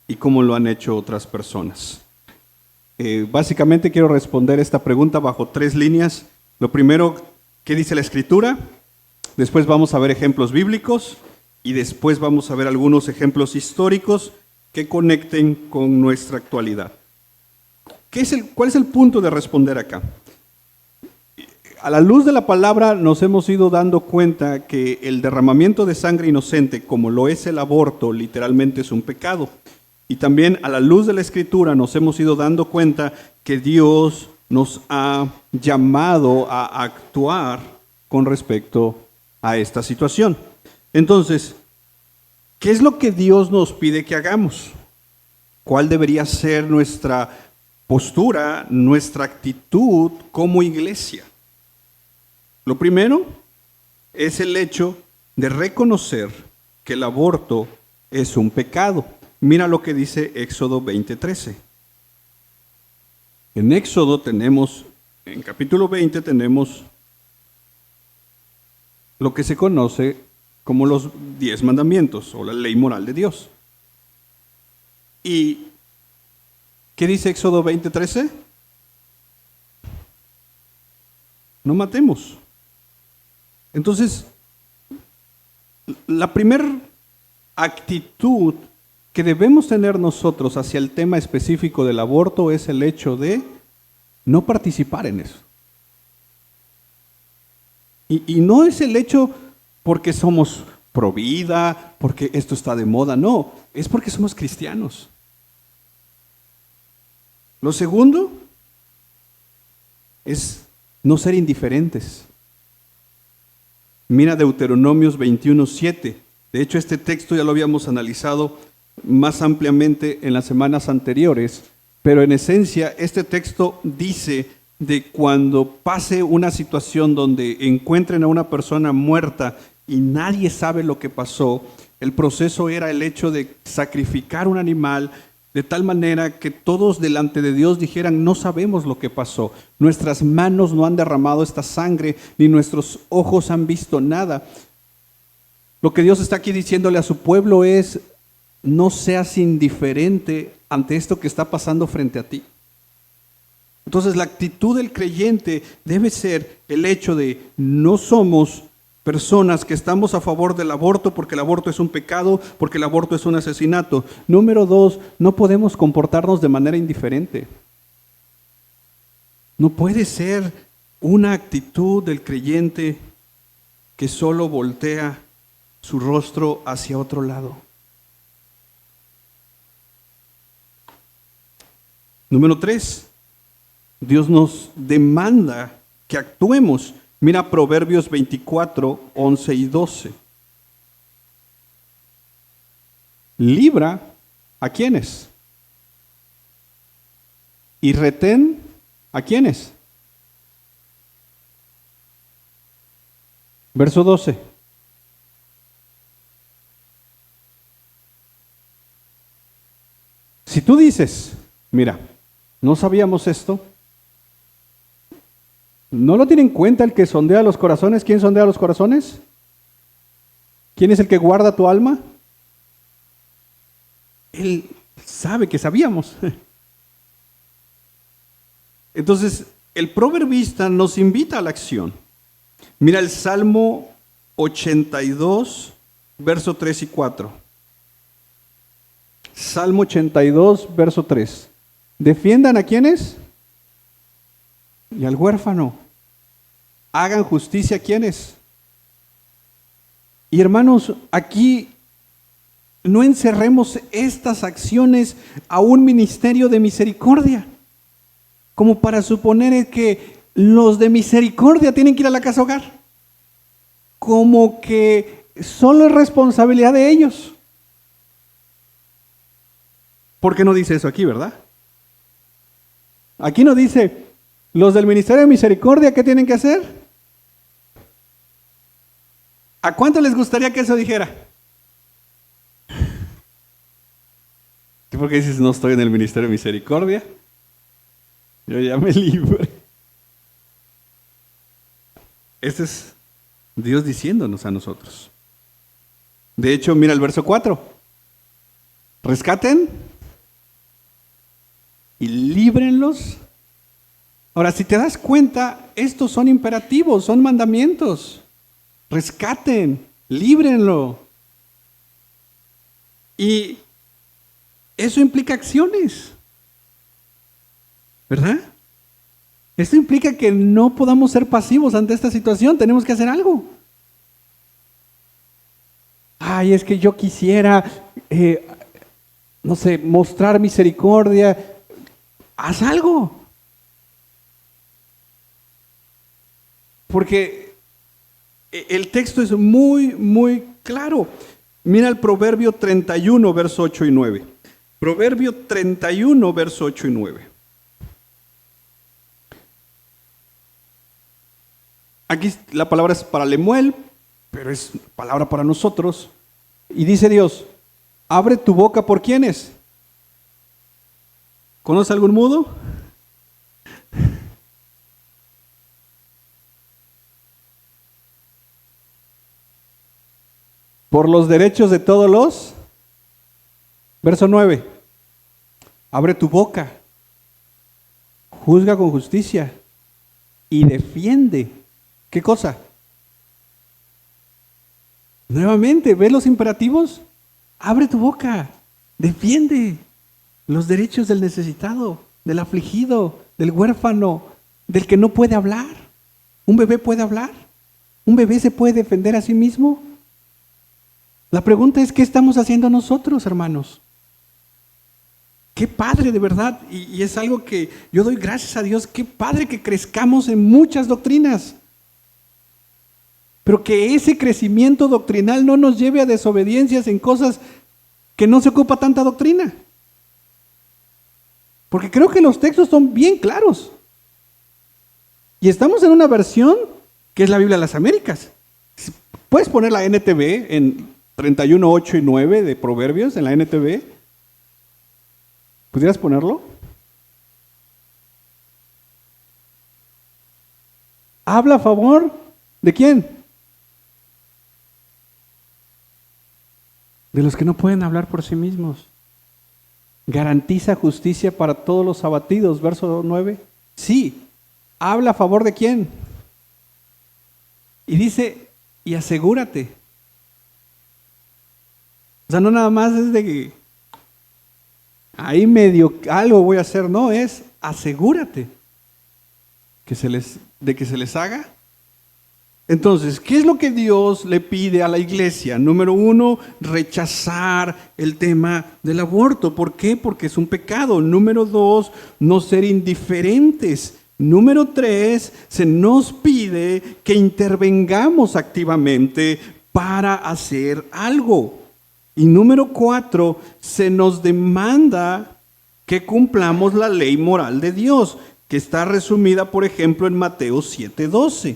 y cómo lo han hecho otras personas. Básicamente quiero responder esta pregunta bajo 3 líneas. Lo primero, ¿qué dice la Escritura? Después vamos a ver ejemplos bíblicos y después vamos a ver algunos ejemplos históricos que conecten con nuestra actualidad. ¿Cuál es el punto de responder acá? A la luz de la palabra nos hemos ido dando cuenta que el derramamiento de sangre inocente, como lo es el aborto, literalmente es un pecado. Y también a la luz de la Escritura nos hemos ido dando cuenta que Dios nos ha llamado a actuar con respecto a esta situación. Entonces, ¿qué es lo que Dios nos pide que hagamos? ¿Cuál debería ser nuestra postura, nuestra actitud como iglesia? Lo primero es el hecho de reconocer que el aborto es un pecado. Mira lo que dice Éxodo 20:13. En Éxodo tenemos, en capítulo 20 tenemos lo que se conoce como los 10 mandamientos o la ley moral de Dios. ¿Y qué dice Éxodo 20:13? No matemos. Entonces, la primera actitud que debemos tener nosotros hacia el tema específico del aborto es el hecho de no participar en eso. Y no es el hecho porque somos pro vida, porque esto está de moda, no, es porque somos cristianos. Lo segundo es no ser indiferentes. Mira Deuteronomios 21:7. De hecho, este texto ya lo habíamos analizado más ampliamente en las semanas anteriores, pero en esencia este texto dice de cuando pase una situación donde encuentren a una persona muerta y nadie sabe lo que pasó, el proceso era el hecho de sacrificar un animal de tal manera que todos delante de Dios dijeran, no sabemos lo que pasó, nuestras manos no han derramado esta sangre, ni nuestros ojos han visto nada. Lo que Dios está aquí diciéndole a su pueblo es, no seas indiferente ante esto que está pasando frente a ti. Entonces la actitud del creyente debe ser el hecho de no somos personas que estamos a favor del aborto porque el aborto es un pecado, porque el aborto es un asesinato. Número 2, no podemos comportarnos de manera indiferente. No puede ser una actitud del creyente que solo voltea su rostro hacia otro lado. Número 3, Dios nos demanda que actuemos. Mira Proverbios 24, 11 y 12. Libra a quiénes. Y retén a quiénes. Verso 12. Si tú dices, mira, no sabíamos esto, ¿no lo tiene en cuenta el que sondea los corazones? ¿Quién sondea los corazones? ¿Quién es el que guarda tu alma? Él sabe que sabíamos. Entonces, el proverbista nos invita a la acción. Mira el Salmo 82, verso 3 y 4. Salmo 82, verso 3. ¿Defiendan a quiénes? Y al huérfano. Hagan justicia a quiénes. Y hermanos, aquí no encerremos estas acciones a un ministerio de misericordia, como para suponer que los de misericordia tienen que ir a la casa hogar, como que solo es responsabilidad de ellos. ¿Por qué no dice eso aquí, verdad? Aquí no dice, los del Ministerio de Misericordia, ¿qué tienen que hacer? ¿A cuánto les gustaría que eso dijera? ¿Por qué dices, no estoy en el Ministerio de Misericordia? Yo ya me libré. Este es Dios diciéndonos a nosotros. De hecho, mira el verso 4. rescaten y líbrenlos. Ahora, si te das cuenta, estos son imperativos, son mandamientos. Rescaten, líbrenlo. Y eso implica acciones, ¿verdad? Esto implica que no podamos ser pasivos ante esta situación, tenemos que hacer algo. Ay, es que yo quisiera, no sé, mostrar misericordia. Haz algo. Porque el texto es muy, muy claro. Mira el Proverbio 31, verso 8 y 9. Proverbio 31, verso 8 y 9. Aquí la palabra es para Lemuel, pero es palabra para nosotros. Y dice Dios, abre tu boca por quiénes. ¿Conoce algún mudo? Por los derechos de todos los. Verso 9. Abre tu boca, juzga con justicia y defiende. ¿Qué cosa? Nuevamente, ¿ves los imperativos? Abre tu boca, defiende los derechos del necesitado, del afligido, del huérfano, del que no puede hablar. ¿Un bebé puede hablar? ¿Un bebé se puede defender a sí mismo? La pregunta es, ¿qué estamos haciendo nosotros, hermanos? Qué padre, de verdad, y es algo que yo doy gracias a Dios, qué padre que crezcamos en muchas doctrinas. Pero que ese crecimiento doctrinal no nos lleve a desobediencias en cosas que no se ocupa tanta doctrina. Porque creo que los textos son bien claros. Y estamos en una versión que es la Biblia de las Américas. Puedes poner la NTV en 31, 8 y 9 de Proverbios en la NTV. ¿Pudieras ponerlo? Habla a favor de quién? De los que no pueden hablar por sí mismos. Garantiza justicia para todos los abatidos, verso 9. Sí, habla a favor de quién. Y dice, y asegúrate. O sea, no nada más es de que ahí medio algo voy a hacer, no, es asegúrate de que se les haga. Entonces, ¿qué es lo que Dios le pide a la iglesia? Número 1, rechazar el tema del aborto. ¿Por qué? Porque es un pecado. Número 2, no ser indiferentes. Número 3, se nos pide que intervengamos activamente para hacer algo. Y número 4, se nos demanda que cumplamos la ley moral de Dios, que está resumida, por ejemplo, en Mateo 7:12.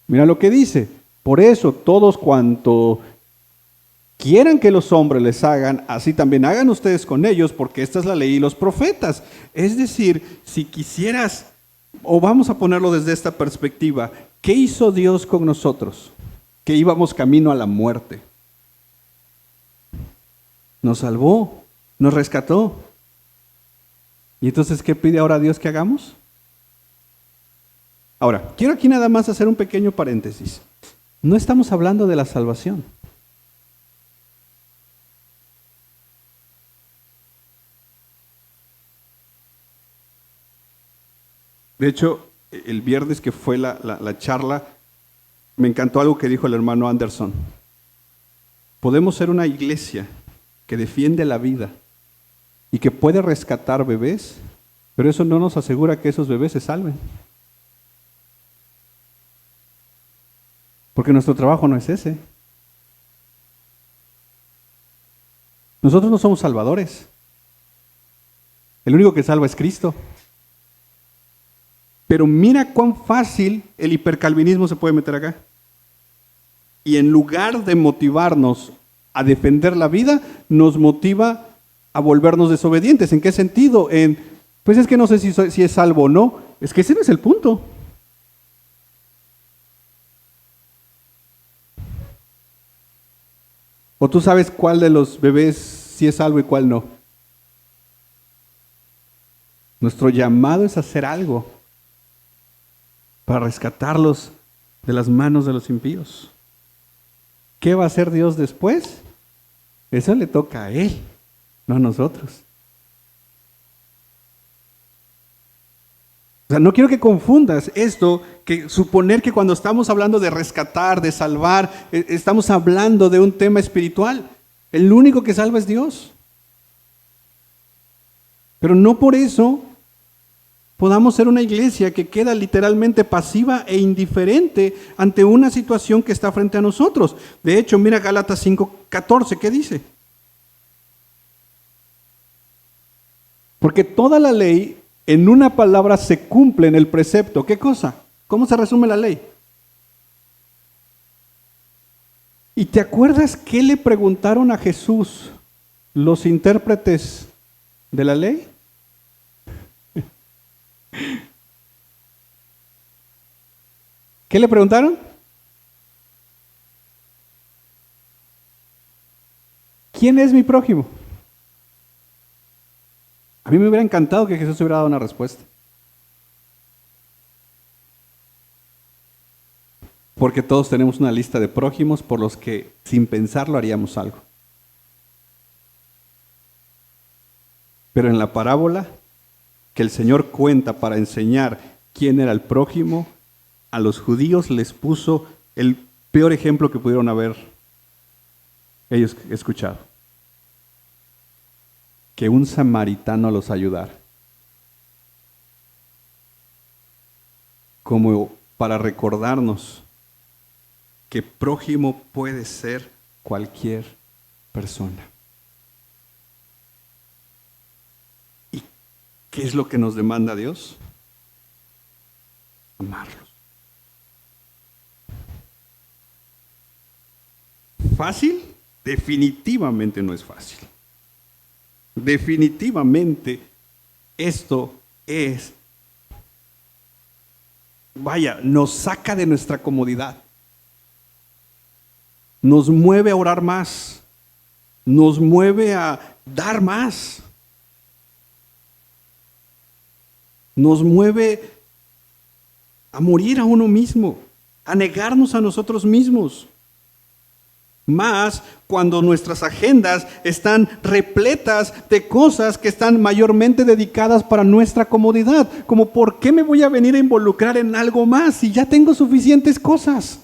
Mira lo que dice. Por eso, todos cuanto quieran que los hombres les hagan, así también hagan ustedes con ellos, porque esta es la ley y los profetas. Es decir, si quisieras, o vamos a ponerlo desde esta perspectiva, ¿qué hizo Dios con nosotros? Que íbamos camino a la muerte. Nos salvó, nos rescató. ¿Y entonces qué pide ahora Dios que hagamos? Ahora, quiero aquí nada más hacer un pequeño paréntesis. No estamos hablando de la salvación. De hecho, el viernes que fue la charla, me encantó algo que dijo el hermano Anderson. Podemos ser una iglesia que defiende la vida y que puede rescatar bebés, pero eso no nos asegura que esos bebés se salven. Porque nuestro trabajo no es ese. Nosotros no somos salvadores. El único que salva es Cristo. Pero mira cuán fácil el hipercalvinismo se puede meter acá. Y en lugar de motivarnos a defender la vida, nos motiva a volvernos desobedientes. ¿En qué sentido? Pues es que no sé si es salvo o no. Es que ese no es el punto. ¿O tú sabes cuál de los bebés si es salvo y cuál no. Nuestro llamado es hacer algo para rescatarlos de las manos de los impíos. ¿Qué va a hacer Dios después? Eso le toca a Él, no a nosotros. O sea, no quiero que confundas esto, que suponer que cuando estamos hablando de rescatar, de salvar, estamos hablando de un tema espiritual. El único que salva es Dios. Pero no por eso podamos ser una iglesia que queda literalmente pasiva e indiferente ante una situación que está frente a nosotros. De hecho, mira Gálatas 5:14, ¿qué dice? Porque toda la ley en una palabra se cumple en el precepto. ¿Qué cosa? ¿Cómo se resume la ley? ¿Y te acuerdas qué le preguntaron a Jesús los intérpretes de la ley? ¿Qué le preguntaron? ¿Quién es mi prójimo? A mí me hubiera encantado que Jesús hubiera dado una respuesta. Porque todos tenemos una lista de prójimos por los que sin pensarlo haríamos algo. Pero en la parábola que el Señor cuenta para enseñar quién era el prójimo, a los judíos les puso el peor ejemplo que pudieron haber ellos escuchado. Que un samaritano los ayudara. Como para recordarnos que prójimo puede ser cualquier persona. ¿Y qué es lo que nos demanda Dios? Amarlos. ¿Fácil? Definitivamente no es fácil. Definitivamente esto es, nos saca de nuestra comodidad. Nos mueve a orar más. Nos mueve a dar más. Nos mueve a morir a uno mismo, a negarnos a nosotros mismos. Más cuando nuestras agendas están repletas de cosas que están mayormente dedicadas para nuestra comodidad. Como, ¿por qué me voy a venir a involucrar en algo más si ya tengo suficientes cosas?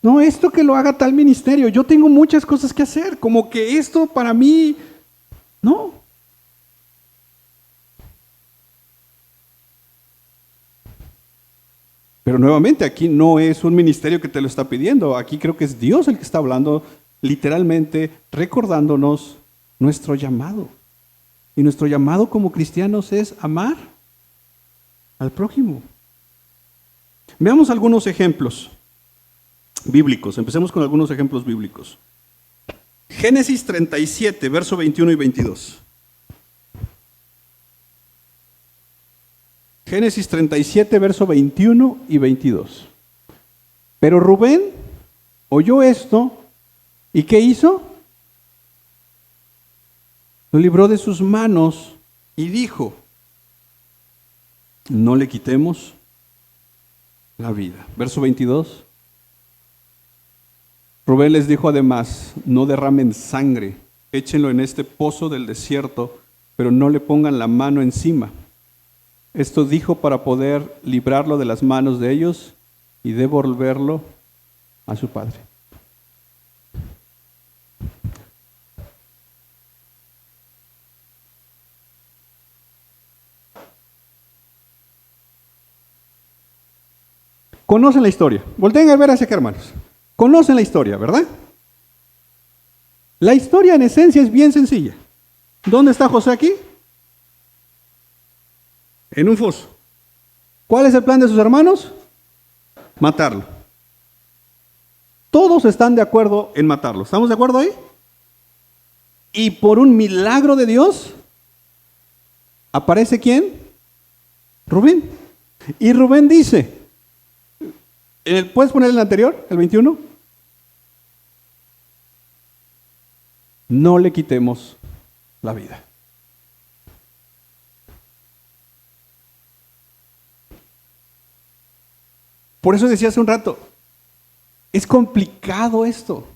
No, esto que lo haga tal ministerio. Yo tengo muchas cosas que hacer. Como que esto para mí, no. Pero nuevamente aquí no es un ministerio que te lo está pidiendo. Aquí creo que es Dios el que está hablando literalmente, recordándonos nuestro llamado. Y nuestro llamado como cristianos es amar al prójimo. Veamos algunos ejemplos bíblicos. Empecemos con algunos ejemplos bíblicos. Génesis 37, verso 21 y 22. Génesis 37, verso 21 y 22. Pero Rubén oyó esto, ¿y qué hizo? Lo libró de sus manos y dijo, no le quitemos la vida. Verso 22. Rubén les dijo además, no derramen sangre, échenlo en este pozo del desierto, pero no le pongan la mano encima. Esto dijo para poder librarlo de las manos de ellos y devolverlo a su padre. Conocen la historia. Volteen a ver hacia acá, hermanos. Conocen la historia, ¿verdad? La historia en esencia es bien sencilla. ¿Dónde está José aquí? En un foso. ¿Cuál es el plan de sus hermanos? Matarlo. Todos están de acuerdo en matarlo. ¿Estamos de acuerdo ahí? Y por un milagro de Dios, ¿aparece quién? Rubén. Y Rubén dice, ¿puedes poner el anterior, el 21? no le quitemos la vida. Por eso decía hace un rato, es complicado esto.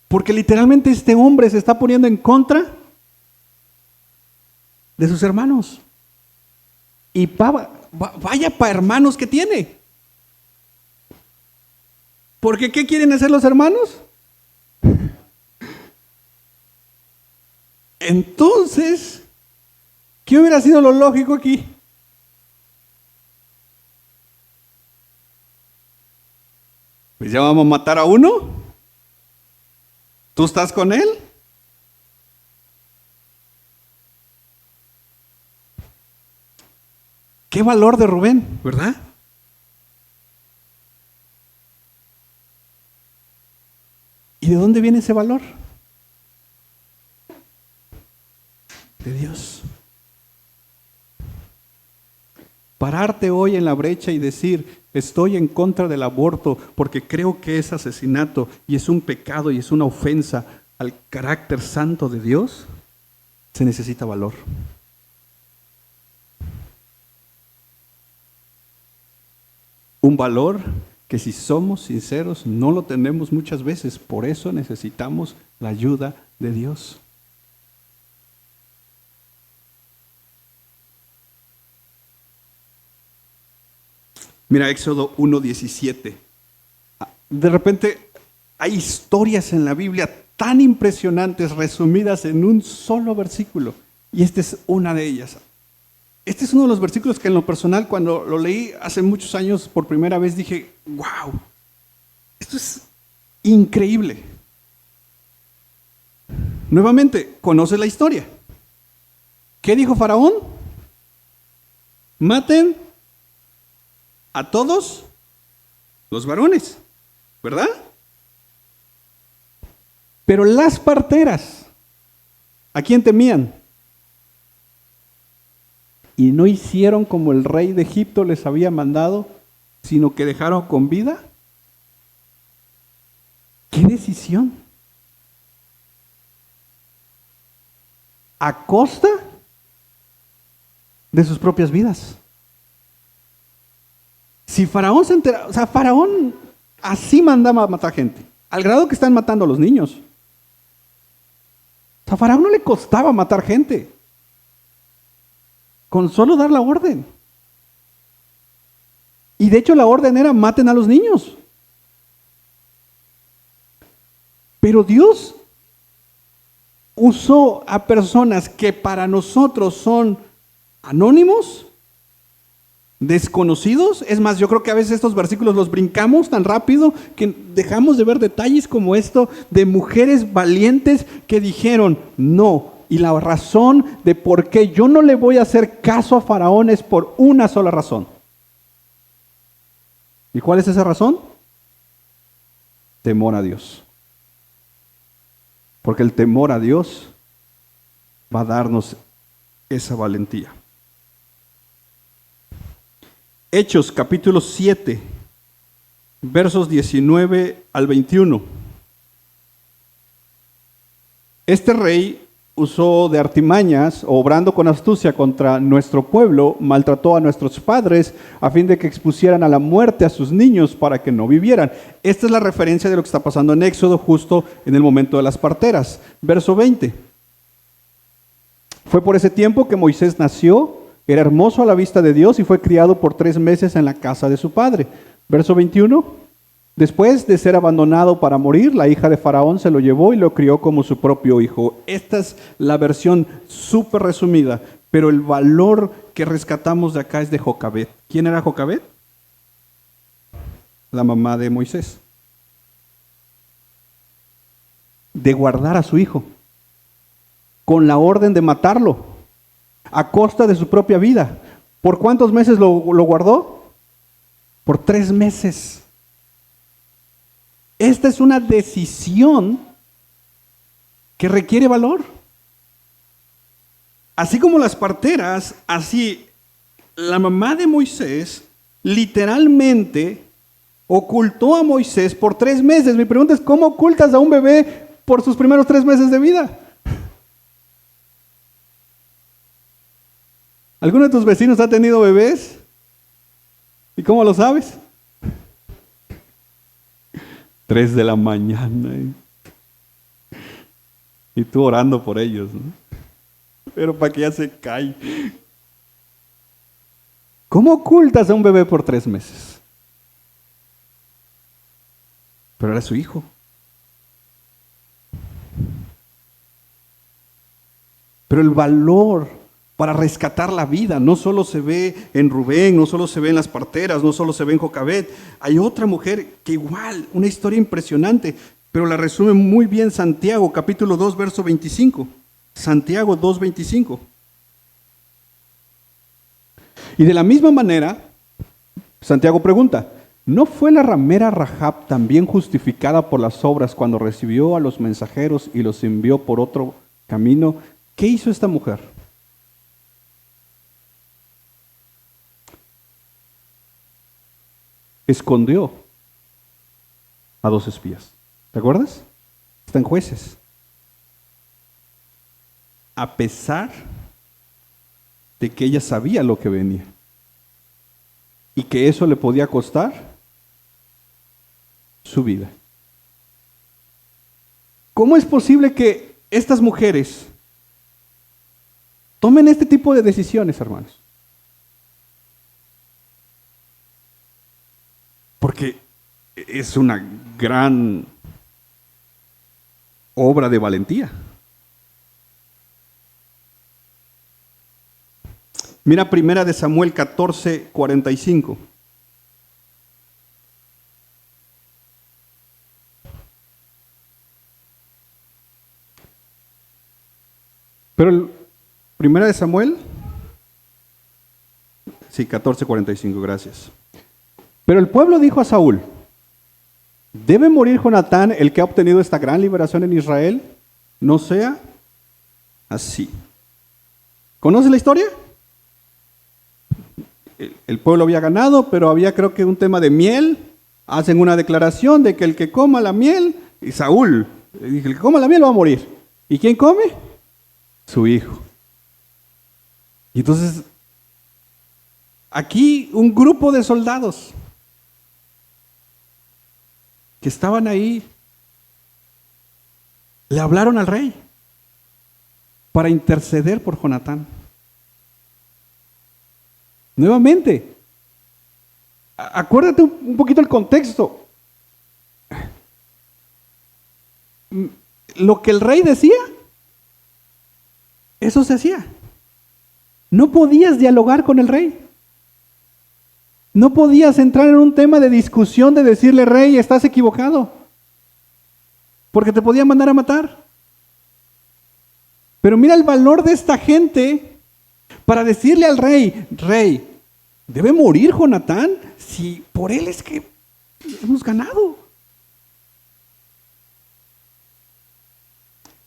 Porque literalmente este hombre se está poniendo en contra de sus hermanos. Y vaya para hermanos que tiene. Porque ¿qué quieren hacer los hermanos? Entonces, ¿qué hubiera sido lo lógico aquí? Pues ya vamos a matar a uno. ¿Tú estás con él? Qué valor de Rubén, ¿verdad? ¿Y de dónde viene ese valor? De Dios. Pararte hoy en la brecha y decir, estoy en contra del aborto porque creo que es asesinato y es un pecado y es una ofensa al carácter santo de Dios, se necesita valor. Un valor que si somos sinceros no lo tenemos muchas veces, por eso necesitamos la ayuda de Dios. Mira, Éxodo 1:17. De repente hay historias en la Biblia tan impresionantes resumidas en un solo versículo. Y esta es una de ellas. Este es uno de los versículos que en lo personal, cuando lo leí hace muchos años por primera vez, dije, wow, esto es increíble. Nuevamente, conoces la historia. ¿Qué dijo Faraón? Maten a todos los varones, ¿verdad? Pero las parteras, ¿a quién temían? Y no hicieron como el rey de Egipto les había mandado, sino que dejaron con vida. ¿Qué decisión? A costa de sus propias vidas. Si Faraón se entera, o sea, Faraón así mandaba a matar gente, al grado que están matando a los niños. O sea, a Faraón no le costaba matar gente, con solo dar la orden. Y de hecho la orden era maten a los niños. Pero Dios usó a personas que para nosotros son anónimos, desconocidos. Es más, yo creo que a veces estos versículos los brincamos tan rápido que dejamos de ver detalles como esto de mujeres valientes que dijeron no. Y la razón de por qué yo no le voy a hacer caso a Faraón es por una sola razón. ¿Y cuál es esa razón? Temor a Dios. Porque el temor a Dios va a darnos esa valentía. Hechos capítulo 7, versos 19 al 21. Este rey usó de artimañas, obrando con astucia contra nuestro pueblo, maltrató a nuestros padres a fin de que expusieran a la muerte a sus niños para que no vivieran. Esta es la referencia de lo que está pasando en Éxodo justo en el momento de las parteras. Verso 20. Fue por ese tiempo que Moisés nació. Era hermoso a la vista de Dios y fue criado por 3 meses en la casa de su padre. Verso 21. Después de ser abandonado para morir, la hija de Faraón se lo llevó y lo crió como su propio hijo. Esta es la versión súper resumida, pero el valor que rescatamos de acá es de Jocabed. ¿Quién era Jocabed? La mamá de Moisés. De guardar a su hijo, con la orden de matarlo, a costa de su propia vida. ¿Por cuántos meses lo guardó? Por 3 meses. Esta es una decisión que requiere valor. Así como las parteras, así la mamá de Moisés literalmente ocultó a Moisés por 3 meses. Mi pregunta es, ¿cómo ocultas a un bebé por sus primeros 3 meses de vida? ¿Alguno de tus vecinos ha tenido bebés? ¿Y cómo lo sabes? 3 de la mañana. Y tú orando por ellos, ¿no? Pero para que ya se cae. ¿Cómo ocultas a un bebé por 3 meses? Pero era su hijo. Pero el valor para rescatar la vida no solo se ve en Rubén, no solo se ve en las parteras, no solo se ve en Jocabed. Hay otra mujer que igual, una historia impresionante, pero la resume muy bien Santiago, capítulo 2, verso 25. Santiago 2, 25. Y de la misma manera, Santiago pregunta, ¿no fue la ramera Rahab también justificada por las obras cuando recibió a los mensajeros y los envió por otro camino? ¿Qué hizo esta mujer? Escondió a 2 espías. ¿Te acuerdas? Está en Jueces. A pesar de que ella sabía lo que venía y que eso le podía costar su vida. ¿Cómo es posible que estas mujeres tomen este tipo de decisiones, hermanos? Porque es una gran obra de valentía. Mira primera de Samuel 14, 45. Pero primera de Samuel, sí, 14, 45, gracias. Pero el pueblo dijo a Saúl, ¿debe morir Jonatán, el que ha obtenido esta gran liberación en Israel? No sea así. ¿Conoce la historia? El pueblo había ganado, pero había creo que un tema de miel. Hacen una declaración de que el que coma la miel, y Saúl, el que coma la miel va a morir. ¿Y quién come? Su hijo. Y entonces, aquí un grupo de soldados que estaban ahí, le hablaron al rey para interceder por Jonatán. Nuevamente, acuérdate un poquito el contexto. Lo que el rey decía, eso se hacía. No podías dialogar con el rey. No podías entrar en un tema de discusión de decirle, rey, estás equivocado, porque te podía mandar a matar. Pero mira el valor de esta gente para decirle al rey, rey, ¿debe morir Jonatán? Si por él es que hemos ganado.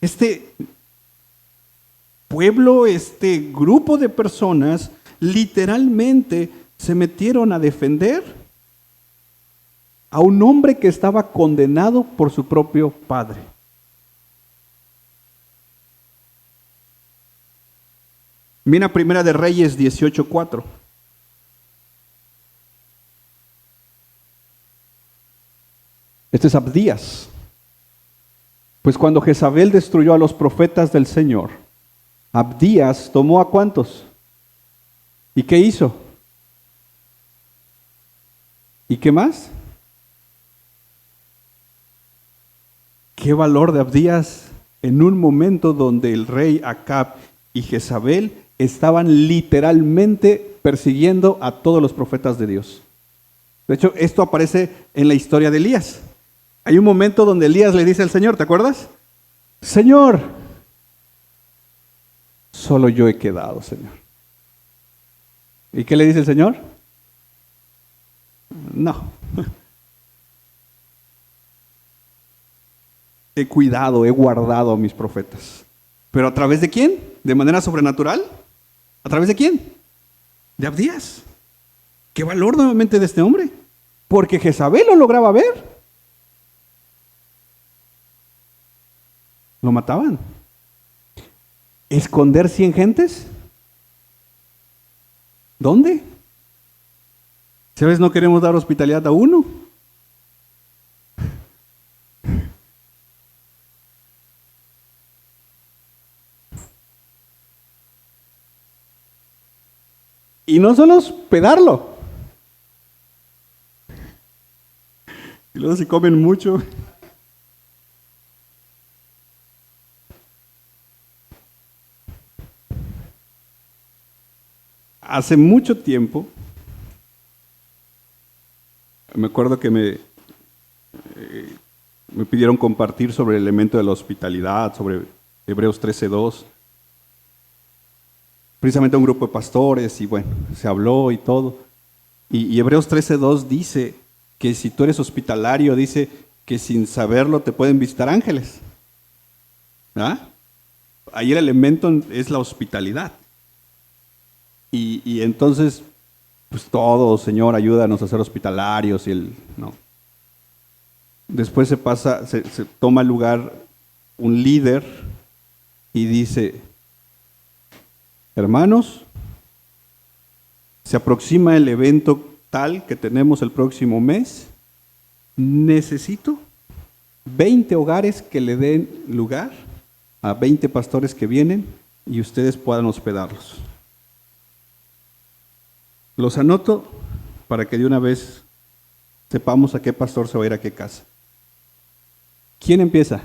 Este pueblo, este grupo de personas, literalmente se metieron a defender a un hombre que estaba condenado por su propio padre. Mira Primera de Reyes 18:4. Este es Abdías. Pues cuando Jezabel destruyó a los profetas del Señor, Abdías tomó ¿a cuántos? ¿Y qué hizo? ¿Y qué más? ¿Qué valor de Abdías en un momento donde el rey Acab y Jezabel estaban literalmente persiguiendo a todos los profetas de Dios? De hecho, esto aparece en la historia de Elías. Hay un momento donde Elías le dice al Señor, ¿te acuerdas? Señor, solo yo he quedado, Señor. ¿Y qué le dice el Señor? No. He cuidado, he guardado a mis profetas. ¿Pero a través de quién? ¿De manera sobrenatural? ¿A través de quién? De Abdías. ¿Qué valor nuevamente de este hombre? porque Jezabel lo lograba ver. Lo mataban. ¿Esconder 100 gentes? ¿Dónde? ¿Sabes? No queremos dar hospitalidad a uno. Y no solo hospedarlo. Y luego se comen mucho. Hace mucho tiempo, me acuerdo que me pidieron compartir sobre el elemento de la hospitalidad, sobre Hebreos 13:2. Precisamente un grupo de pastores, y bueno, se habló y todo. Y Hebreos 13:2 dice que si tú eres hospitalario, dice que sin saberlo te pueden visitar ángeles. ¿Ah? Ahí el elemento es la hospitalidad. Y entonces, pues todo, Señor, ayúdanos a ser hospitalarios. No. Después se toma lugar un líder y dice: hermanos, se aproxima el evento tal que tenemos el próximo mes. Necesito 20 hogares que le den lugar a 20 pastores que vienen y ustedes puedan hospedarlos. Los anoto para que de una vez sepamos a qué pastor se va a ir a qué casa. ¿Quién empieza?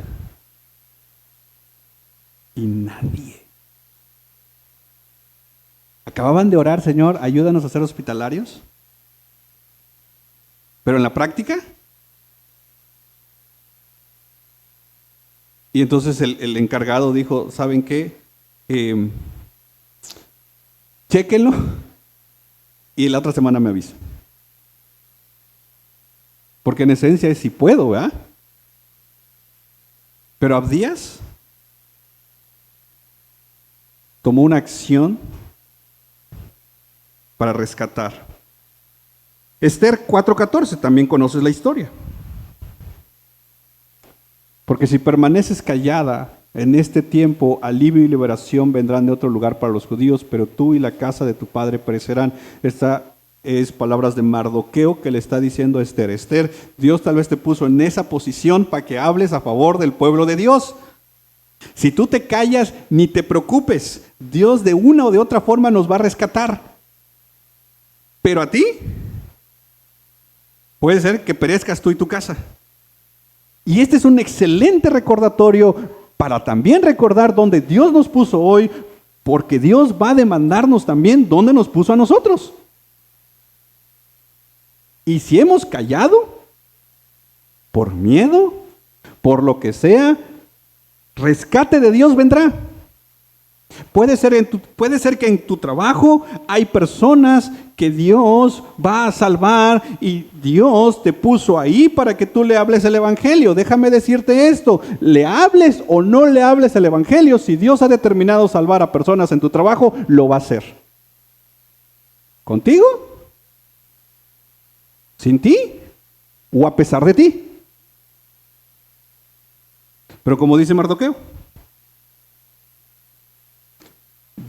Y nadie. Acababan de orar: Señor, ayúdanos a ser hospitalarios. Pero en la práctica. Y entonces el encargado dijo: ¿saben qué? Chéquenlo y la otra semana me aviso. Porque en esencia es si puedo, ¿verdad? Pero Abdías tomó una acción para rescatar. Esther 4:14, también conoces la historia. Porque si permaneces callada en este tiempo, alivio y liberación vendrán de otro lugar para los judíos, pero tú y la casa de tu padre perecerán. Esta es palabras de Mardoqueo que le está diciendo a Esther: Esther, Dios tal vez te puso en esa posición para que hables a favor del pueblo de Dios. Si tú te callas, ni te preocupes, Dios de una o de otra forma nos va a rescatar. Pero a ti, puede ser que perezcas tú y tu casa. Y este es un excelente recordatorio para también recordar dónde Dios nos puso hoy, porque Dios va a demandarnos también dónde nos puso a nosotros. Y si hemos callado, por miedo, por lo que sea, rescate de Dios vendrá. Puede ser que en tu trabajo hay personas que Dios va a salvar y Dios te puso ahí para que tú le hables el evangelio. Déjame decirte esto: le hables o no le hables el evangelio, si Dios ha determinado salvar a personas en tu trabajo, lo va a hacer. ¿Contigo? ¿Sin ti? ¿O a pesar de ti? Pero como dice Mardoqueo,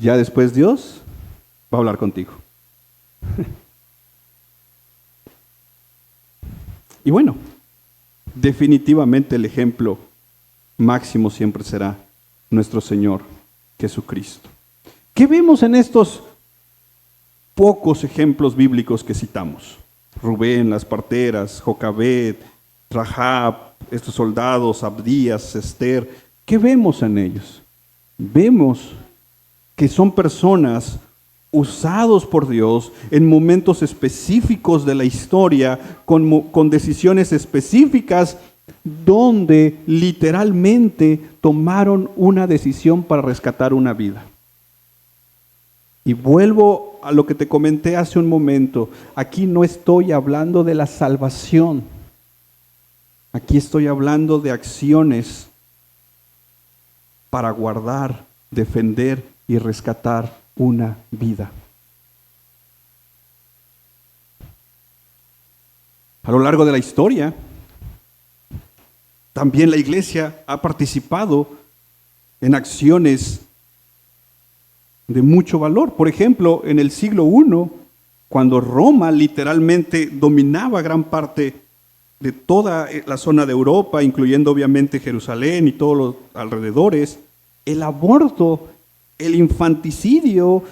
ya después Dios va a hablar contigo. Y bueno, definitivamente el ejemplo máximo siempre será nuestro Señor Jesucristo. ¿Qué vemos en estos pocos ejemplos bíblicos que citamos? Rubén, las parteras, Jocabed, Rahab, estos soldados, Abdías, Esther. ¿Qué vemos en ellos? Vemos que son personas usados por Dios en momentos específicos de la historia, con decisiones específicas, donde literalmente tomaron una decisión para rescatar una vida. Y vuelvo a lo que te comenté hace un momento: aquí no estoy hablando de la salvación, aquí estoy hablando de acciones para guardar, defender y rescatar una vida. A lo largo de la historia, también la iglesia ha participado en acciones de mucho valor. Por ejemplo, en el siglo I, cuando Roma literalmente dominaba gran parte de toda la zona de Europa, incluyendo obviamente Jerusalén y todos los alrededores, el aborto, el infanticidio,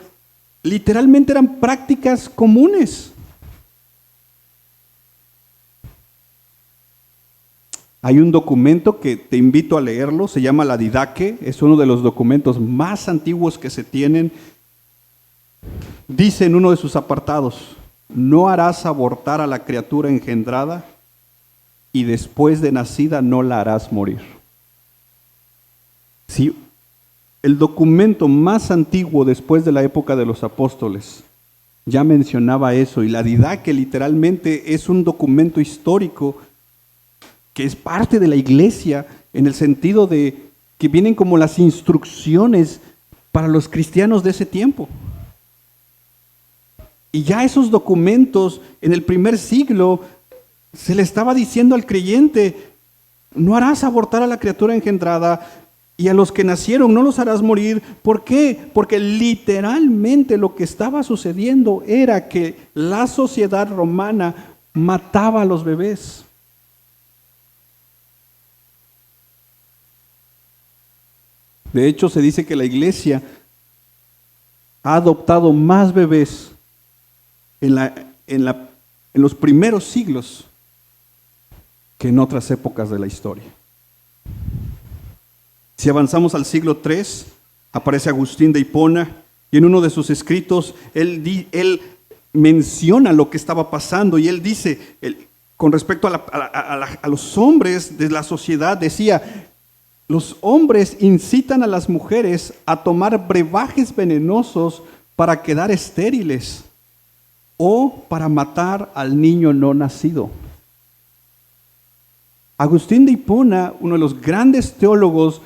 literalmente eran prácticas comunes. Hay un documento que te invito a leerlo, se llama la Didache, es uno de los documentos más antiguos que se tienen. Dice en uno de sus apartados: no harás abortar a la criatura engendrada y después de nacida no la harás morir. Si el documento más antiguo después de la época de los apóstoles ya mencionaba eso, y la Didache literalmente es un documento histórico que es parte de la iglesia en el sentido de que vienen como las instrucciones para los cristianos de ese tiempo. Y ya esos documentos en el primer siglo se le estaba diciendo al creyente: no harás abortar a la criatura engendrada y a los que nacieron no los harás morir. ¿Por qué? Porque literalmente lo que estaba sucediendo era que la sociedad romana mataba a los bebés. De hecho, se dice que la iglesia ha adoptado más bebés en los primeros siglos que en otras épocas de la historia. Si avanzamos al siglo III, aparece Agustín de Hipona, y en uno de sus escritos él menciona lo que estaba pasando, y él dice, con respecto a los hombres de la sociedad, decía: los hombres incitan a las mujeres a tomar brebajes venenosos para quedar estériles o para matar al niño no nacido. Agustín de Hipona, uno de los grandes teólogos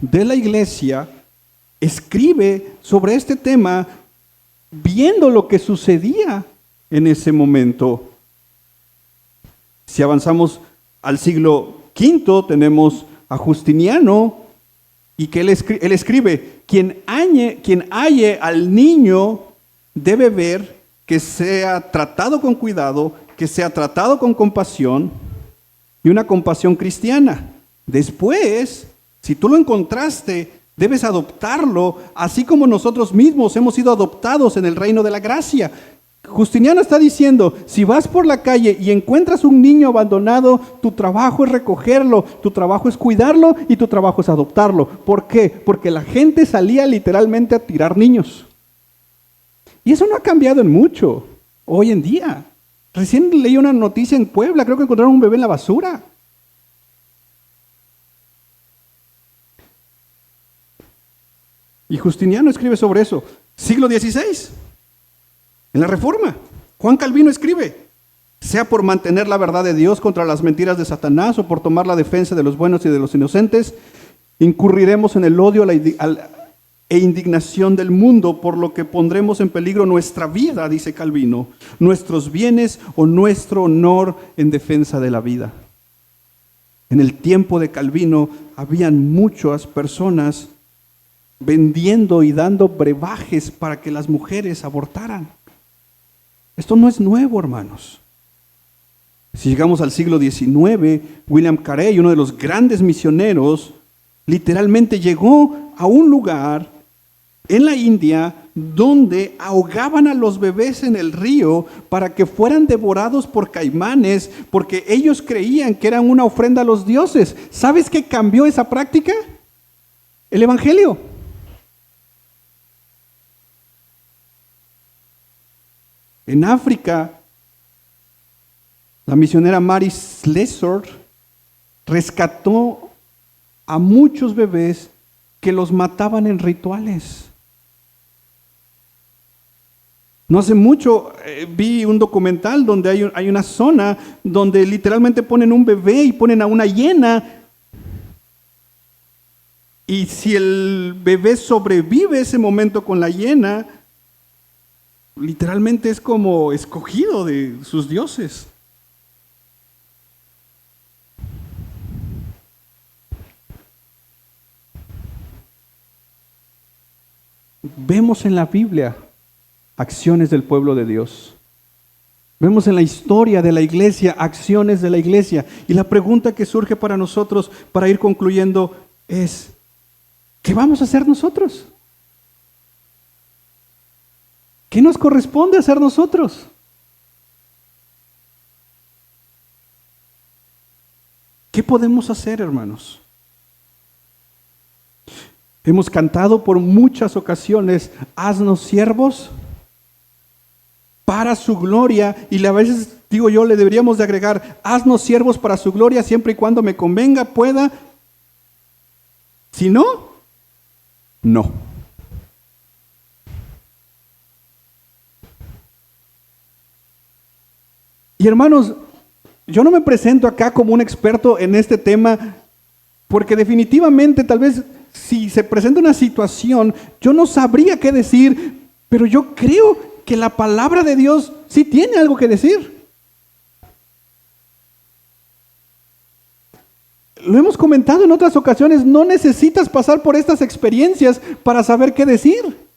de la iglesia, escribe sobre este tema viendo lo que sucedía en ese momento. Si avanzamos al siglo V, tenemos a Justiniano, y que él escribe: quien halle al niño debe ver que sea tratado con cuidado, que sea tratado con compasión, y una compasión cristiana. Después, si tú lo encontraste, debes adoptarlo, así como nosotros mismos hemos sido adoptados en el reino de la gracia. Justiniano está diciendo: si vas por la calle y encuentras un niño abandonado, tu trabajo es recogerlo, tu trabajo es cuidarlo y tu trabajo es adoptarlo. ¿Por qué? Porque la gente salía literalmente a tirar niños. Y eso no ha cambiado en mucho hoy en día. Recién leí una noticia en Puebla, creo que encontraron un bebé en la basura. Y Justiniano escribe sobre eso. Siglo XVI. En la Reforma, Juan Calvino escribe: sea por mantener la verdad de Dios contra las mentiras de Satanás o por tomar la defensa de los buenos y de los inocentes, incurriremos en el odio e indignación del mundo, por lo que pondremos en peligro nuestra vida, dice Calvino, nuestros bienes o nuestro honor en defensa de la vida. En el tiempo de Calvino habían muchas personas vendiendo y dando brebajes para que las mujeres abortaran. Esto no es nuevo, hermanos. Si llegamos al siglo XIX, William Carey, uno de los grandes misioneros, literalmente llegó a un lugar en la India donde ahogaban a los bebés en el río para que fueran devorados por caimanes, porque ellos creían que eran una ofrenda a los dioses. ¿Sabes qué cambió esa práctica? El Evangelio. En África, la misionera Mary Slessor rescató a muchos bebés que los mataban en rituales. No hace mucho vi un documental donde hay una zona donde literalmente ponen un bebé y ponen a una hiena. Y si el bebé sobrevive ese momento con la hiena, literalmente es como escogido de sus dioses. vemos en la Biblia acciones del pueblo de Dios. Vemos en la historia de la iglesia acciones de la iglesia. Y la pregunta que surge para nosotros, para ir concluyendo, es, ¿qué vamos a hacer nosotros? ¿Qué nos corresponde hacer nosotros? ¿Qué podemos hacer, hermanos? Hemos cantado por muchas ocasiones, haznos siervos para su gloria, y a veces digo yo, le deberíamos de agregar, haznos siervos para su gloria siempre y cuando me convenga, pueda. Si no, no. Y hermanos, yo no me presento acá como un experto en este tema, porque definitivamente tal vez si se presenta una situación, yo no sabría qué decir, pero yo creo que la palabra de Dios sí tiene algo que decir. Lo hemos comentado en otras ocasiones, no necesitas pasar por estas experiencias para saber qué decir.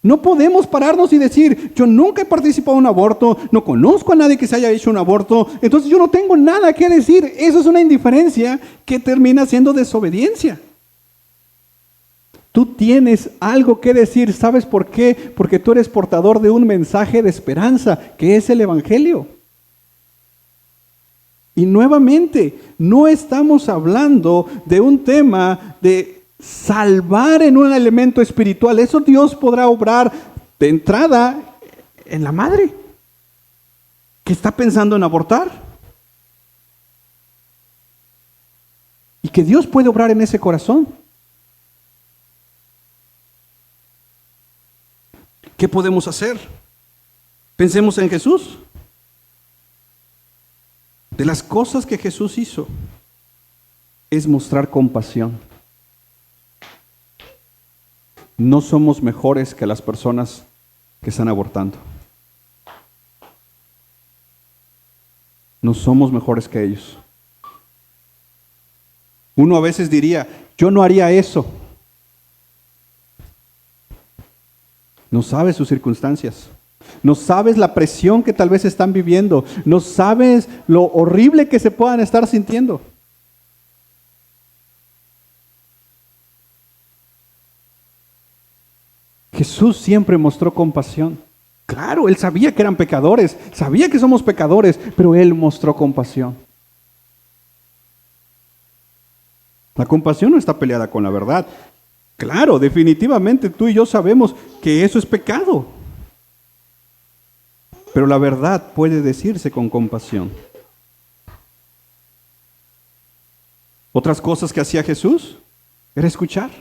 No podemos pararnos y decir, yo nunca he participado en un aborto, no conozco a nadie que se haya hecho un aborto, entonces yo no tengo nada que decir. Eso es una indiferencia que termina siendo desobediencia. Tú tienes algo que decir, ¿sabes por qué? Porque tú eres portador de un mensaje de esperanza, que es el Evangelio. Y nuevamente, no estamos hablando de un tema de salvar en un elemento espiritual. Eso Dios podrá obrar de entrada en la madre que está pensando en abortar. Y que Dios puede obrar en ese corazón. ¿Qué podemos hacer? Pensemos en Jesús. De las cosas que Jesús hizo es mostrar compasión. No somos mejores que las personas que están abortando. No somos mejores que ellos. Uno a veces diría, yo no haría eso. No sabes sus circunstancias. No sabes la presión que tal vez están viviendo. No sabes lo horrible que se puedan estar sintiendo. Jesús siempre mostró compasión. Claro, Él sabía que eran pecadores, sabía que somos pecadores, pero Él mostró compasión. La compasión no está peleada con la verdad. Claro, definitivamente tú y yo sabemos que eso es pecado. Pero la verdad puede decirse con compasión. Otras cosas que hacía Jesús era escuchar.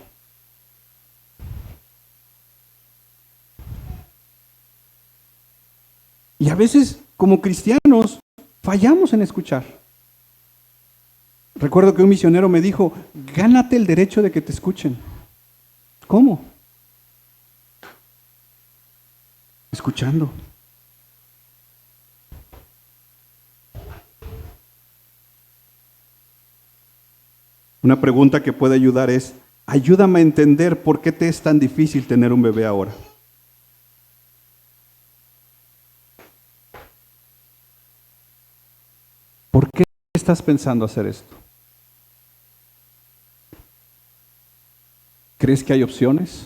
Y a veces, como cristianos, fallamos en escuchar. Recuerdo que un misionero me dijo, gánate el derecho de que te escuchen. ¿Cómo? Escuchando. Una pregunta que puede ayudar es, ayúdame a entender por qué te es tan difícil tener un bebé ahora. ¿Por qué estás pensando hacer esto? ¿Crees que hay opciones?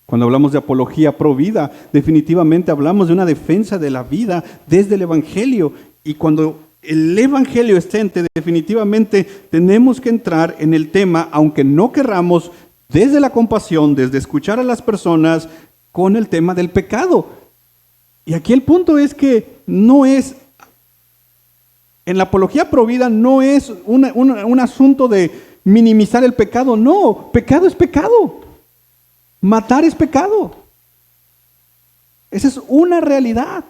Cuando hablamos de apología pro vida, definitivamente hablamos de una defensa de la vida desde el Evangelio. Y cuando el Evangelio esté, definitivamente tenemos que entrar en el tema, aunque no querramos, desde la compasión, desde escuchar a las personas, con el tema del pecado. Y aquí el punto es que no es, en la apología pro vida no es un asunto de minimizar el pecado. No, pecado es pecado. Matar es pecado. Esa es una realidad.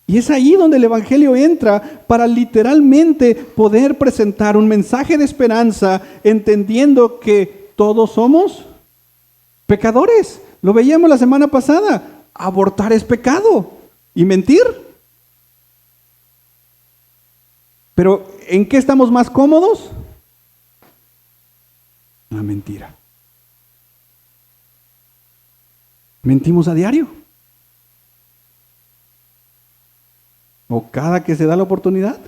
Y es ahí donde el Evangelio entra para literalmente poder presentar un mensaje de esperanza, entendiendo que todos somos pecadores. Lo veíamos la semana pasada. Abortar es pecado. ¿Y mentir? Pero ¿en qué estamos más cómodos? La mentira. Mentimos a diario. O cada que se da la oportunidad.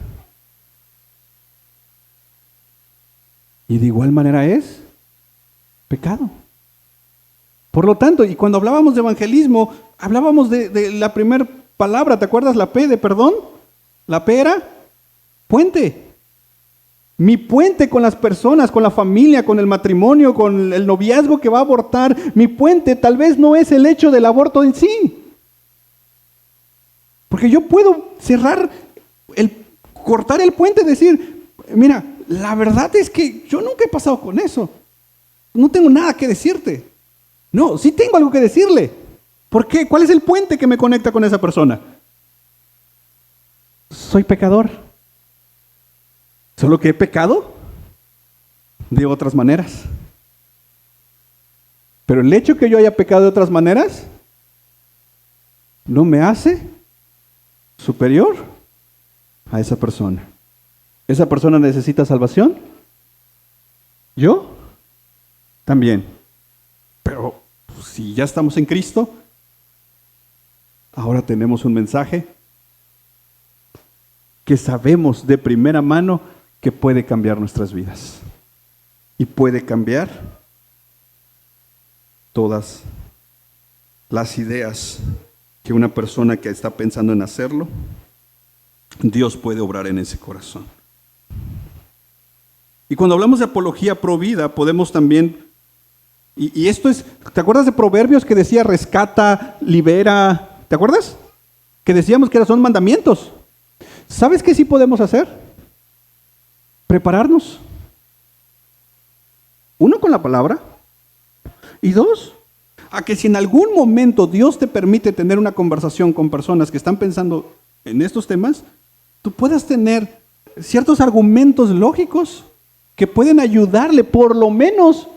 Y de igual manera es pecado. Por lo tanto, y cuando hablábamos de evangelismo, hablábamos de la primera palabra, ¿te acuerdas? La P de perdón. La P era puente. Mi puente con las personas, con la familia, con el matrimonio, con el noviazgo que va a abortar. Mi puente tal vez no es el hecho del aborto en sí. Porque yo puedo cortar el puente y decir, mira, la verdad es que yo nunca he pasado con eso. No tengo nada que decirte. No, sí tengo algo que decirle. ¿Por qué? ¿Cuál es el puente que me conecta con esa persona? Soy pecador. Solo que he pecado de otras maneras. Pero el hecho que yo haya pecado de otras maneras no me hace superior a esa persona. ¿Esa persona necesita salvación? ¿Yo? También. Pero si ya estamos en Cristo, ahora tenemos un mensaje que sabemos de primera mano que puede cambiar nuestras vidas. Y puede cambiar todas las ideas que una persona que está pensando en hacerlo, Dios puede obrar en ese corazón. Y cuando hablamos de apología pro vida, podemos también, y esto es, ¿te acuerdas de Proverbios que decía rescata, libera? ¿Te acuerdas? Que decíamos que son mandamientos. ¿Sabes qué sí podemos hacer? Prepararnos. Uno, con la palabra. Y dos, a que si en algún momento Dios te permite tener una conversación con personas que están pensando en estos temas, tú puedas tener ciertos argumentos lógicos que pueden ayudarle por lo menos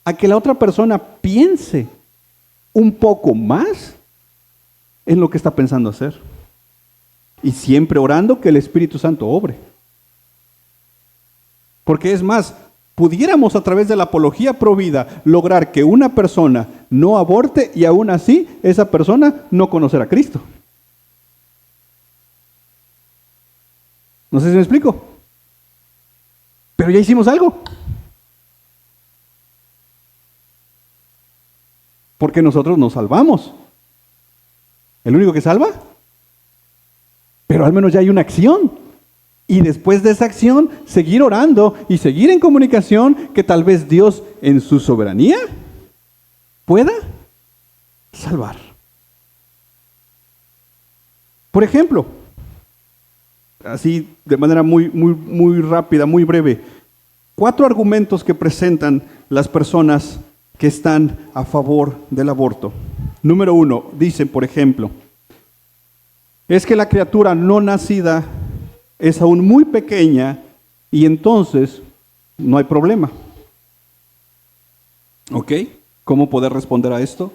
a que la otra persona piense un poco más en lo que está pensando hacer. Y siempre orando que el Espíritu Santo obre. Porque es más, pudiéramos a través de la apología pro vida lograr que una persona no aborte y aún así esa persona no conocer a Cristo. No sé si me explico. Pero ya hicimos algo. Porque nosotros nos salvamos. ¿El único que salva? Pero al menos ya hay una acción. Y después de esa acción, seguir orando y seguir en comunicación, que tal vez Dios en su soberanía pueda salvar. Por ejemplo, así de manera muy rápida, muy breve, 4 argumentos que presentan las personas que están a favor del aborto. Número 1, dicen, por ejemplo, es que la criatura no nacida es aún muy pequeña y entonces no hay problema. ¿Ok? ¿Cómo poder responder a esto?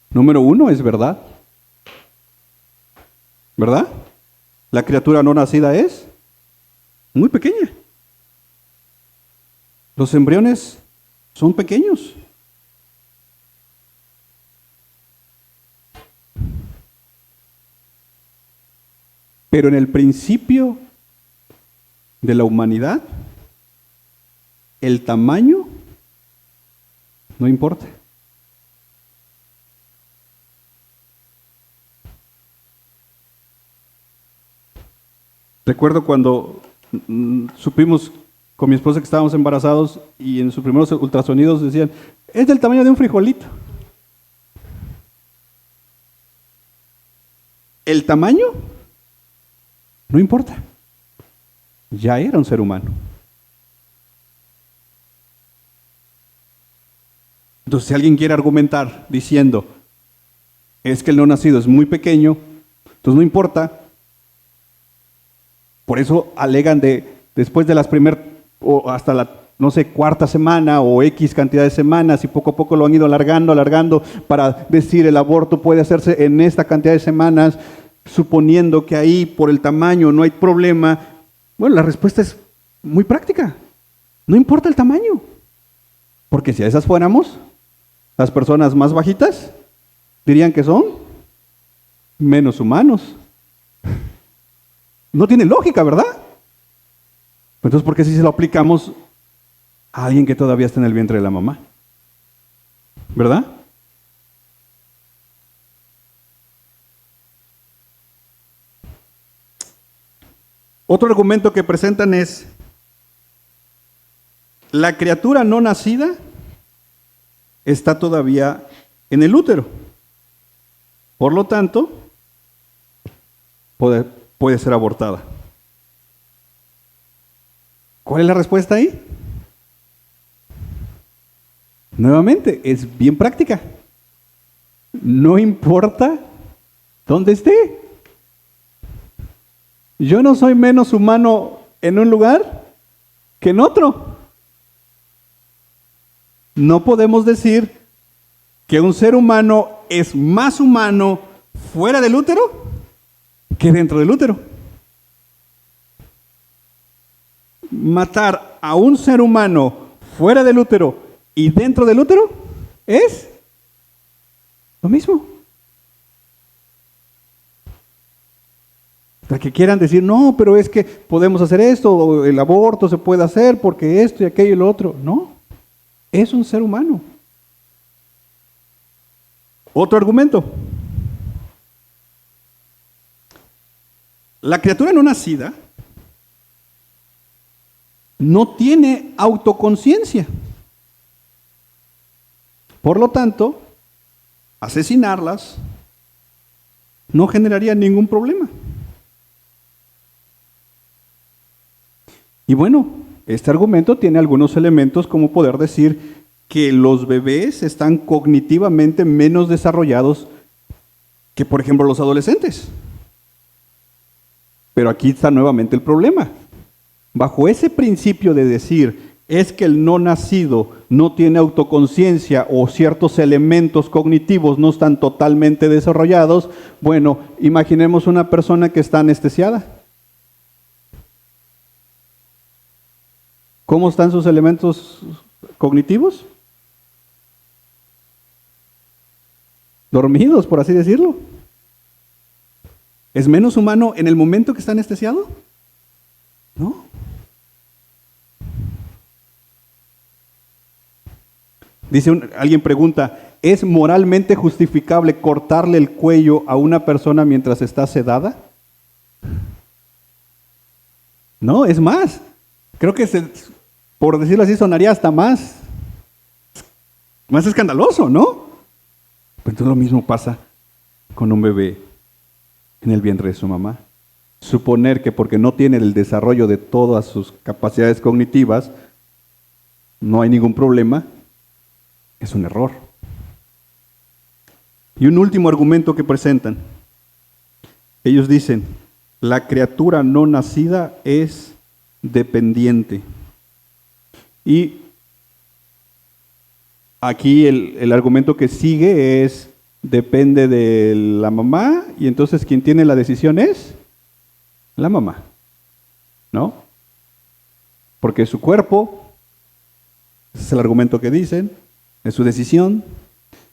Número 1, es verdad. ¿Verdad? La criatura no nacida es muy pequeña. Los embriones son pequeños. Pero en el principio de la humanidad, el tamaño no importa. Recuerdo cuando supimos con mi esposa que estábamos embarazados y en sus primeros ultrasonidos decían, es del tamaño de un frijolito. El tamaño no importa. Ya era un ser humano. Entonces, si alguien quiere argumentar diciendo, es que el no nacido es muy pequeño, entonces no importa. Por eso alegan después de las primeras, o hasta la, no sé, cuarta semana o X cantidad de semanas, y poco a poco lo han ido alargando, para decir el aborto puede hacerse en esta cantidad de semanas. suponiendo que ahí por el tamaño no hay problema. Bueno, la respuesta es muy práctica. No importa el tamaño. Porque si a esas fuéramos, las personas más bajitas dirían que son menos humanos. No tiene lógica, ¿verdad? Entonces, ¿por qué si se lo aplicamos a alguien que todavía está en el vientre de la mamá? ¿Verdad? Otro argumento que presentan es, la criatura no nacida está todavía en el útero. Por lo tanto, puede ser abortada. ¿Cuál es la respuesta ahí? Nuevamente, es bien práctica. No importa dónde esté. Yo no soy menos humano en un lugar que en otro. No podemos decir que un ser humano es más humano fuera del útero que dentro del útero. Matar a un ser humano fuera del útero y dentro del útero es lo mismo. Para que quieran decir, no, pero es que podemos hacer esto, o el aborto se puede hacer porque esto y aquello y lo otro. No, es un ser humano. Otro argumento. La criatura no nacida no tiene autoconciencia. Por lo tanto, asesinarlas no generaría ningún problema. Y bueno, este argumento tiene algunos elementos como poder decir que los bebés están cognitivamente menos desarrollados que, por ejemplo, los adolescentes. Pero aquí está nuevamente el problema. Bajo ese principio de decir es que el no nacido no tiene autoconciencia o ciertos elementos cognitivos no están totalmente desarrollados, bueno, imaginemos una persona que está anestesiada. ¿Cómo están sus elementos cognitivos? Dormidos, por así decirlo. ¿Es menos humano en el momento que está anestesiado? No. Alguien pregunta, ¿es moralmente justificable cortarle el cuello a una persona mientras está sedada? No, es más. Creo que, por decirlo así, sonaría hasta más escandaloso, ¿no? Pues entonces lo mismo pasa con un bebé en el vientre de su mamá. Suponer que porque no tiene el desarrollo de todas sus capacidades cognitivas, no hay ningún problema, es un error. Y un último argumento que presentan. Ellos dicen, la criatura no nacida es dependiente. Y aquí el argumento que sigue es, depende de la mamá, y entonces quien tiene la decisión es la mamá, ¿no? Porque su cuerpo, ese es el argumento que dicen, es su decisión,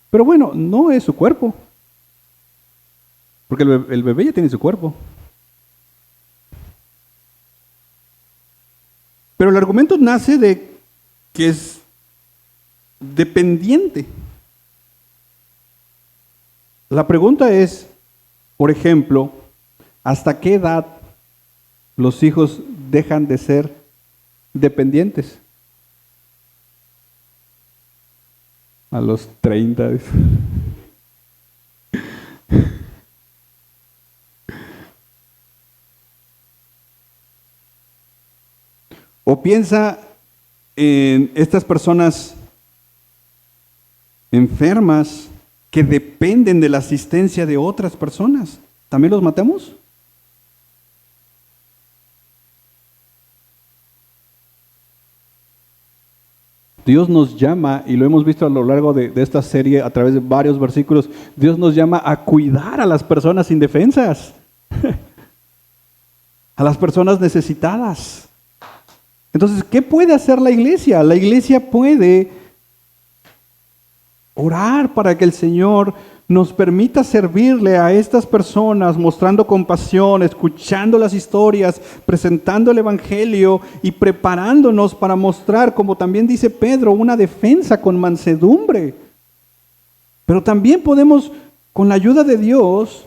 pero bueno, no es su cuerpo, porque el bebé ya tiene su cuerpo. Pero el argumento nace de que es dependiente. La pregunta es, por ejemplo, ¿hasta qué edad los hijos dejan de ser dependientes? A los 30. O piensa en estas personas enfermas que dependen de la asistencia de otras personas. ¿También los matamos? Dios nos llama, y lo hemos visto a lo largo de esta serie a través de varios versículos, Dios nos llama a cuidar a las personas indefensas. a las personas necesitadas. Entonces, ¿qué puede hacer la iglesia? La iglesia puede orar para que el Señor nos permita servirle a estas personas, mostrando compasión, escuchando las historias, presentando el Evangelio y preparándonos para mostrar, como también dice Pedro, una defensa con mansedumbre. Pero también podemos, con la ayuda de Dios,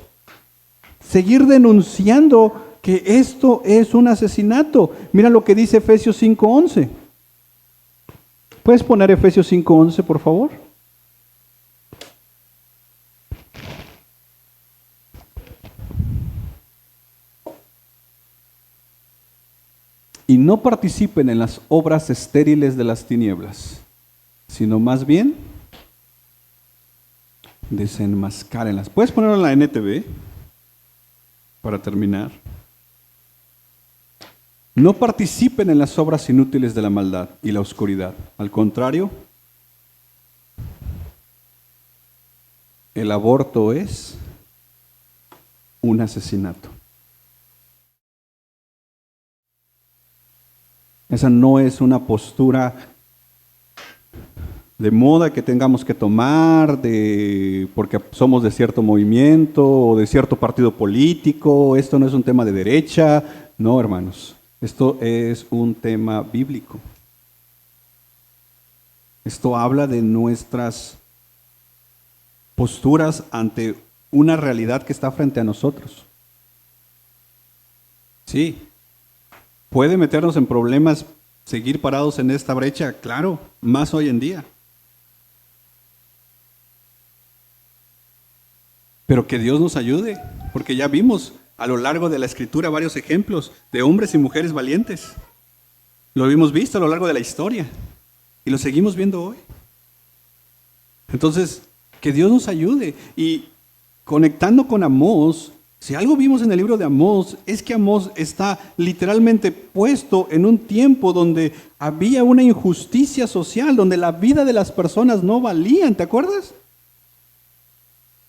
seguir denunciando que esto es un asesinato. Mira lo que dice Efesios 5:11. ¿Puedes poner Efesios 5:11, por favor? Y no participen en las obras estériles de las tinieblas, sino más bien desenmascárenlas. ¿Puedes ponerlo en la NTV para terminar? No participen en las obras inútiles de la maldad y la oscuridad. Al contrario, el aborto es un asesinato. Esa no es una postura de moda que tengamos que tomar porque somos de cierto movimiento o de cierto partido político. Esto no es un tema de derecha. No, hermanos. Esto es un tema bíblico. Esto habla de nuestras posturas ante una realidad que está frente a nosotros. Sí. ¿Puede meternos en problemas seguir parados en esta brecha? Claro, más hoy en día. Pero que Dios nos ayude, porque ya vimos a lo largo de la Escritura varios ejemplos de hombres y mujeres valientes. Lo hemos visto a lo largo de la historia y lo seguimos viendo hoy. Entonces, que Dios nos ayude. Y conectando con Amós, si algo vimos en el libro de Amós, es que Amós está literalmente puesto en un tiempo donde había una injusticia social, donde la vida de las personas no valían, ¿te acuerdas?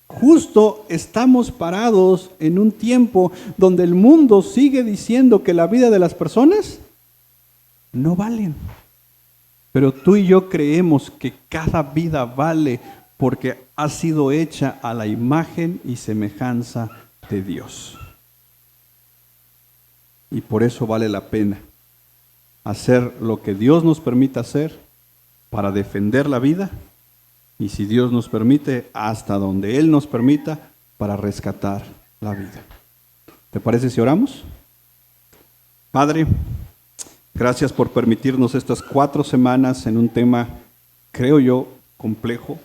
Justo estamos parados en un tiempo donde el mundo sigue diciendo que la vida de las personas no valen. Pero tú y yo creemos que cada vida vale porque ha sido hecha a la imagen y semejanza de Dios. Y por eso vale la pena hacer lo que Dios nos permita hacer para defender la vida y, si Dios nos permite, hasta donde Él nos permita, para rescatar la vida. ¿Te parece si oramos? Padre, gracias por permitirnos estas 4 semanas en un tema, creo yo, complejo,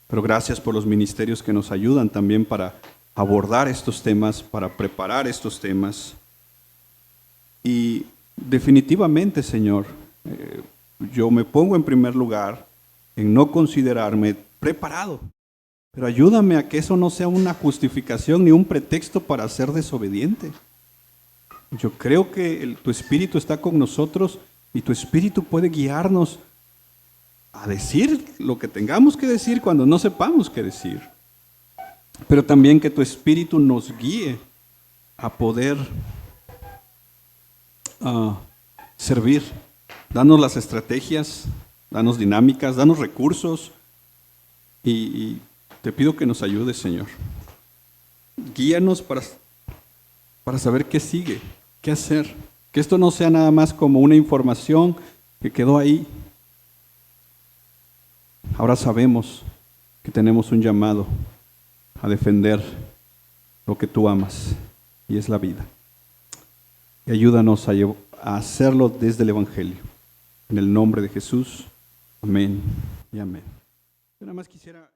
pero gracias por los ministerios que nos ayudan también para abordar estos temas, para preparar estos temas. Y definitivamente, Señor, yo me pongo en primer lugar en no considerarme preparado, pero ayúdame a que eso no sea una justificación ni un pretexto para ser desobediente. Yo creo que tu Espíritu está con nosotros y tu Espíritu puede guiarnos a decir lo que tengamos que decir cuando no sepamos qué decir. Pero también que tu Espíritu nos guíe a poder servir. Danos las estrategias, danos dinámicas, danos recursos y te pido que nos ayudes, Señor. Guíanos para saber qué sigue, qué hacer. Que esto no sea nada más como una información que quedó ahí. Ahora sabemos que tenemos un llamado a defender lo que tú amas, y es la vida. Y ayúdanos a hacerlo desde el Evangelio. En el nombre de Jesús, amén y amén. Yo nada más quisiera...